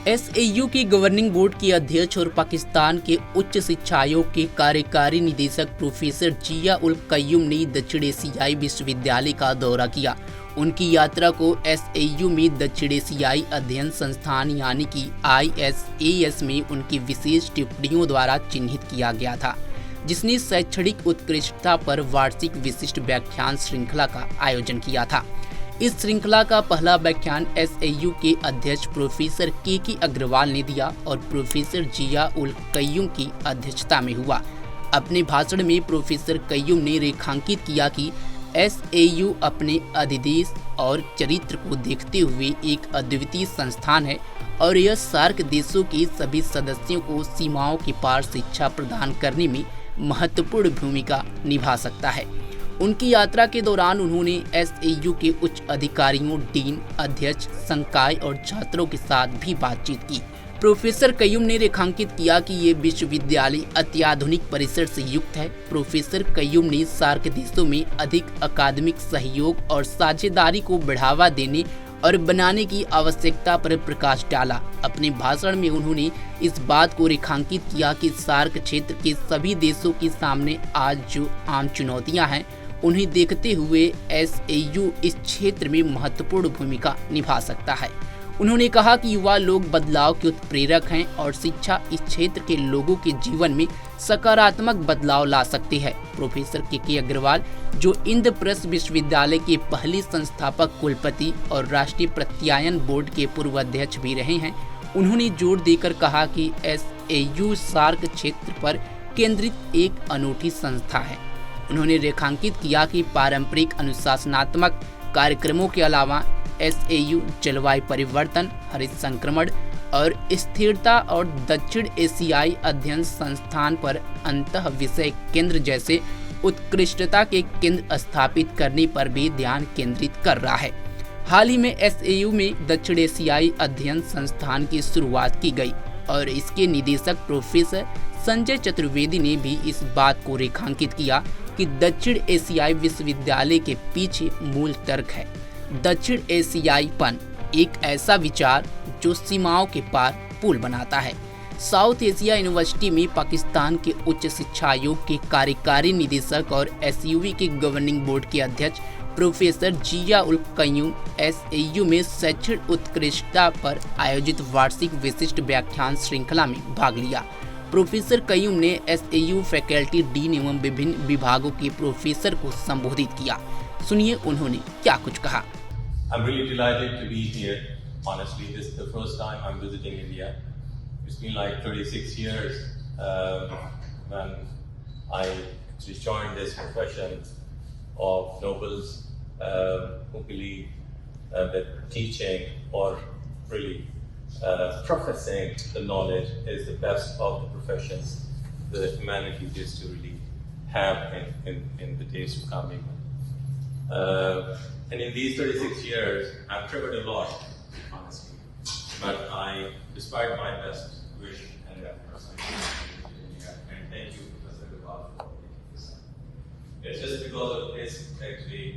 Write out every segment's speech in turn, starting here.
SAU के governing board के अध्यक्ष और पाकिस्तान के उच्च शिक्षा आयोग के कार्यकारी निदेशक प्रोफेसर जिया उल कय्यूम ने दक्षिण एशियाई विश्वविद्यालय का दौरा किया। उनकी यात्रा को एसएयू में दक्षिण एशियाई अध्ययन संस्थान यानी कि ISAS में उनकी विशेष टिप्पणियों द्वारा चिन्हित किया गया था, जिसने शैक्षणिक उत्कृष्टता पर वार्षिक विशिष्ट व्याख्यान श्रृंखला का आयोजन किया था। इस श्रृंखला का पहला व्याख्यान एसएयू के अध्यक्ष प्रोफेसर के अग्रवाल ने दिया और प्रोफेसर जिया उल कय्यूम की अध्यक्षता में हुआ। अपने भाषण में प्रोफेसर कय्यूम ने रेखांकित किया कि एसएयू अपने अधिदेश और चरित्र को देखते हुए एक अद्वितीय संस्थान है और यह सार्क देशों के सभी सदस्यों को सीमाओं के पार शिक्षा प्रदान करने में महत्वपूर्ण भूमिका निभा सकता है। उनकी यात्रा के दौरान उन्होंने एसएयू के उच्च अधिकारियों, डीन, अध्यक्ष, संकाय और छात्रों के साथ भी बातचीत की। प्रोफेसर कय्यूम ने रेखांकित किया कि ये विश्वविद्यालय अत्याधुनिक परिसर से युक्त है। प्रोफेसर कय्यूम ने सार्क देशों में अधिक अकादमिक सहयोग और साझेदारी को बढ़ावा देने और बनाने की आवश्यकता पर प्रकाश डाला। अपने भाषण में उन्होंने इस बात को रेखांकित किया कि सार्क क्षेत्र के सभी देशों के सामने आज जो आम चुनौतियां हैं, उन्हें देखते हुए एसएयू इस क्षेत्र में महत्वपूर्ण भूमिका निभा सकता है। उन्होंने कहा कि युवा लोग बदलाव के उत्प्रेरक हैं और शिक्षा इस क्षेत्र के लोगों के जीवन में सकारात्मक बदलाव ला सकती है। प्रोफेसर के अग्रवाल, जो इंद्रप्रस्थ विश्वविद्यालय के पहले संस्थापक कुलपति और राष्ट्रीय प्रत्यायन बोर्ड के पूर्व अध्यक्ष भी रहे हैं, उन्होंने जोर देकर कहा कि एसएयू सार्क क्षेत्र पर केंद्रित एक अनूठी संस्था है। उन्होंने रेखांकित किया कि पारंपरिक अनुशासनात्मक कार्यक्रमों के अलावा एसएयू जलवायु परिवर्तन, हरित संक्रमण और स्थिरता और दक्षिण एशियाई अध्ययन संस्थान पर अंतः विषय केंद्र जैसे उत्कृष्टता के केंद्र स्थापित करने पर भी ध्यान केंद्रित कर रहा है। हाल ही में एसएयू में दक्षिण एशियाई अध्ययन संस्थान की शुरुआत की गई और इसके निदेशक प्रोफेसर संजय चतुर्वेदी ने भी इस बात को रेखांकित किया कि दक्षिण एशियाई विश्वविद्यालय के पीछे मूल तर्क है दक्षिण एशियाईपन, एक ऐसा विचार जो सीमाओं के पार पुल बनाता है। साउथ एशिया यूनिवर्सिटी में पाकिस्तान के उच्च शिक्षा आयोग के कार्यकारी निदेशक और एसयूवी के गवर्निंग बोर्ड के अध्यक्ष प्रोफेसर जिया उल कय्यूम एसएयू में शैक्षणिक उत्कृष्टता पर आयोजित वार्षिक विशिष्ट व्याख्यान श्रृंखला में भाग लिया। प्रोफेसर कय्यूम ने एसएयू फैकल्टी, डीन एवं विभिन्न विभागों के प्रोफेसर को संबोधित किया। सुनिए उन्होंने क्या कुछ कहा। I'm really delighted to be here. Honestly, this is the first time I'm visiting India. It's been like 36 years when I actually joined this profession of nobles who believe that teaching or really professing the knowledge is the best of the professions that humanity gets to really have in the days to come. And in these 36 years, I've traveled a lot, honestly. But despite my best wish and efforts, I came to India. And thank you, Professor Gopal, for making this happen. It's just because of his actually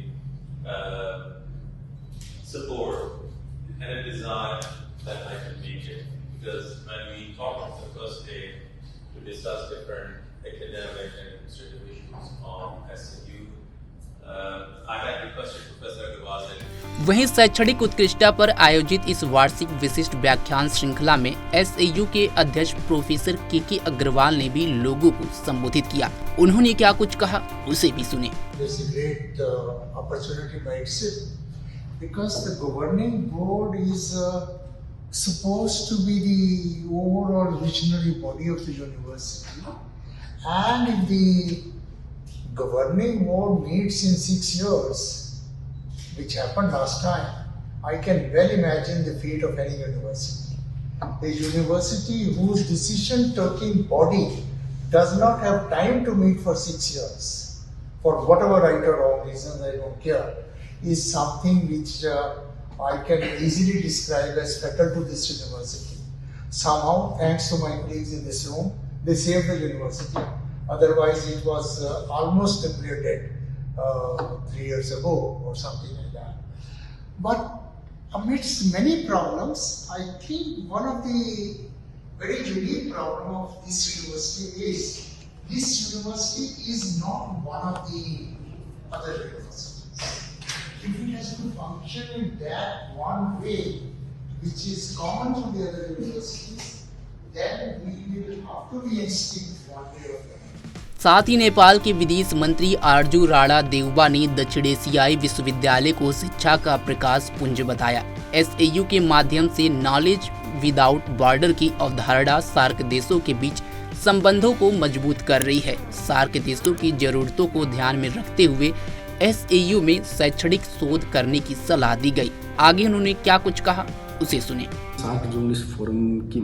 support and a desire that I could make it. Because when we talked on the first day to discuss different academic and administrative issues on SMU, I had requested Professor Gopal that वहीं शैक्षणिक उत्कृष्टता पर आयोजित इस वार्षिक विशिष्ट व्याख्यान श्रृंखला में एसएयू के अध्यक्ष प्रोफेसर के अग्रवाल ने भी लोगों को संबोधित किया। उन्होंने क्या कुछ कहा, उसे भी सुने। It's a great opportunity by itself because the governing board is supposed to be the overall visionary body of the university, and if the governing board meets in 6 years, which happened last time, I can well imagine the fate of any university. A university whose decision-taking body does not have time to meet for 6 years, for whatever right or wrong reasons, I don't care, is something which I can easily describe as fatal to this university. Somehow, thanks to my colleagues in this room, they saved the university. Otherwise, it was almost dead 3 years ago or something like that. But amidst many problems, I think one of the very unique problem of this university is not one of the other universities. If it has to function in that one way, which is common to the other universities, then we will have to be extinct one way or the other. साथ ही नेपाल के विदेश मंत्री आरजू राणा देउबा ने दक्षिण एशियाई विश्वविद्यालय को शिक्षा का प्रकाश पुंज बताया। एसएयू के माध्यम से नॉलेज विदाउट बॉर्डर की अवधारणा सार्क देशों के बीच संबंधों को मजबूत कर रही है। सार्क देशों की जरूरतों को ध्यान में रखते हुए एसएयू में शैक्षणिक शोध करने की सलाह दी गई। आगे उन्होंने क्या कुछ कहा, उसे सुने। सार्क जर्नलिस्ट फोरम की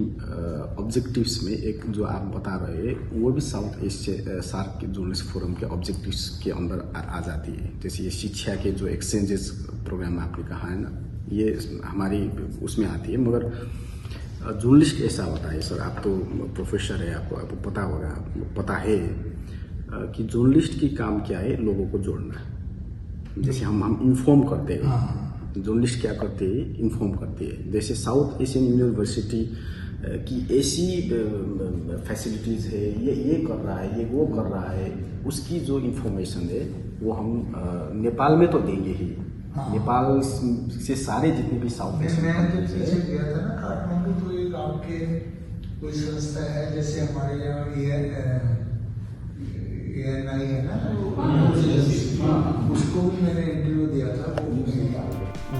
ऑब्जेक्टिव्स में एक जो आप बता रहे हैं वो भी South Asia SAARC journalist forum के ऑब्जेक्टिव्स के अंदर आ जाती है। जैसे ये शिक्षा के जो एक्सचेंजेस प्रोग्राम आपने कहा है ना, ये हमारी उसमें आती है। मगर जर्नलिस्ट ऐसा होता है सर, आप तो प्रोफेसर है, आपको पता होगा, पता है कि जर्नलिस्ट की काम क्या है, लोगों को जोड़ना। जैसे हम इन्फॉर्म करते हैं, जर्नलिस्ट क्या करते हैं, इन्फॉर्म करते हैं। जैसे साउथ एशियन यूनिवर्सिटी की ऐसी फैसिलिटीज़ है, ये कर रहा है, ये वो कर रहा है, उसकी जो इन्फॉर्मेशन है वो हम नेपाल में तो देंगे ही। नेपाल से सारे जितने भी साउथ एशियन पीछे गया था ना काठमांडू, तो एक आपके कोई संस्था है, जैसे हमारे यहाँ ANI है ना, उसको भी मैंने इंटरव्यू दिया था।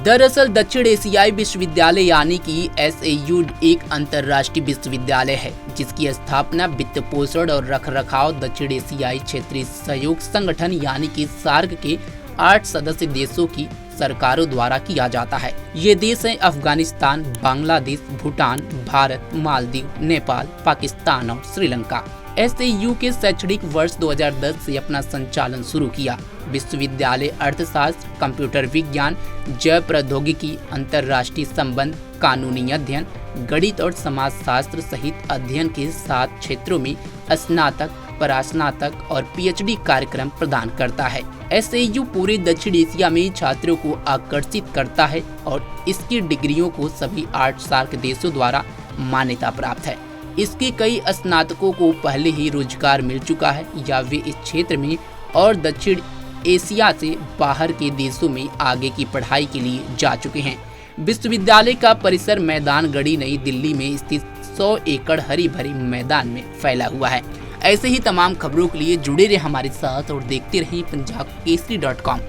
दरअसल दक्षिण एशियाई विश्वविद्यालय यानी कि एसएयू एक अंतर्राष्ट्रीय विश्वविद्यालय है जिसकी स्थापना वित्त पोषण और रखरखाव दक्षिण एशियाई क्षेत्रीय सहयोग संगठन यानी कि सार्क के 8 सदस्य देशों की सरकारों द्वारा किया जाता है। ये देश हैं अफगानिस्तान, बांग्लादेश, भूटान, भारत, मालदीव, नेपाल, पाकिस्तान और श्रीलंका। एसएयू के शैक्षणिक वर्ष 2010 से अपना संचालन शुरू किया। विश्वविद्यालय अर्थशास्त्र, कंप्यूटर विज्ञान, जैव प्रौद्योगिकी, अंतर्राष्ट्रीय संबंध, कानूनी अध्ययन, गणित और समाजशास्त्र सहित अध्ययन के 7 क्षेत्रों में स्नातक, परास्नातक और पीएचडी कार्यक्रम प्रदान करता है। एसएयू पूरे दक्षिण एशिया में छात्रों को आकर्षित करता है और इसकी डिग्रियों को सभी 8 सार्क देशों द्वारा मान्यता प्राप्त है। इसके कई स्नातकों को पहले ही रोजगार मिल चुका है या वे इस क्षेत्र में और दक्षिण एशिया से बाहर के देशों में आगे की पढ़ाई के लिए जा चुके हैं। विश्वविद्यालय का परिसर मैदान गढ़ी नई दिल्ली में स्थित 100 एकड़ हरी भरी मैदान में फैला हुआ है। ऐसे ही तमाम खबरों के लिए जुड़े रहे हमारे साथ और देखते रहें पंजाबकेसरी.com।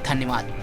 धन्यवाद।